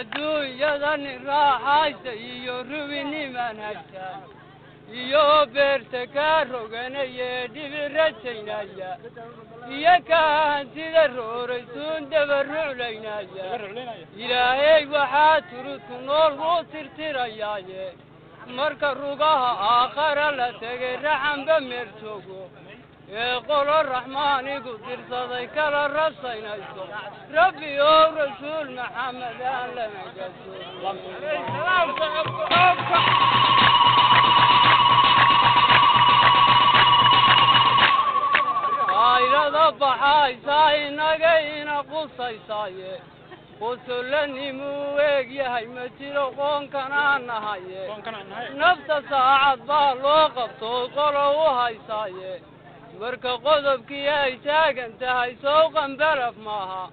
adduunyadan raaxaysa iyo rubini manhajta iyo beerta ka roganaya dhibirajaynaya iyo kaantida rooraysuun dabaruclaynaya ilaahay waxaa turudku nool wuu tirtirayaaye marka rugaha aakhara la tegay raxanba meer joogo ee qolo raxmaanigu dirsaday kala rasaynayso rabbi oo rasuul maxamed aan lama gaso aylada baxaysaa inaga ina qusaysaaye qusulanimuu eegyahay ma jiro qoonkanaan nahaye nafta saacad baa loo qabtoo qolo u haysaaye marka qodobkii ay taagan tahay sowqan baraf maaha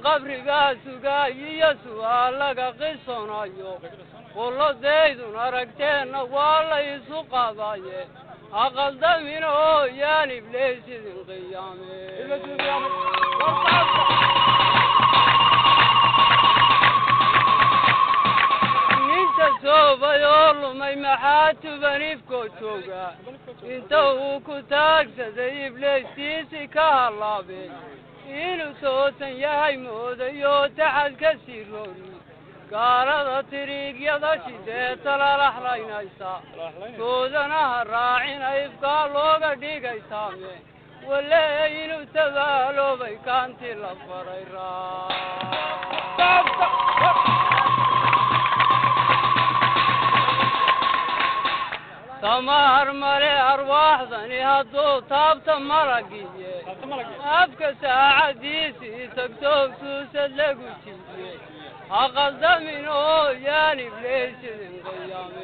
qabrigaa sugaayiyo su'aal laga qisoonayo qullodaydun aragteenna waa la isu qaadaye ha qaldamin oo yaan ibliis idin qiyaame ninta soobay oo lumay maxaa tuban ifkoo jooga inta uu ku taagsaday ibliistiisii ka hallaabay inuu toosan yahay moodayo taxad ka sii roori gaalada tiriigyada shideeta lalaxlaynaysa toodanaha raacina ifkaa looga dhigaysaame wale inuu tabaaloobay kaantii la faray tamar male arwaaxdani hadduu taabta malagiye afka saacadiisii tagtoog suusad lagu jiye ha qaldamin oo yaan ibliis idin qiyaame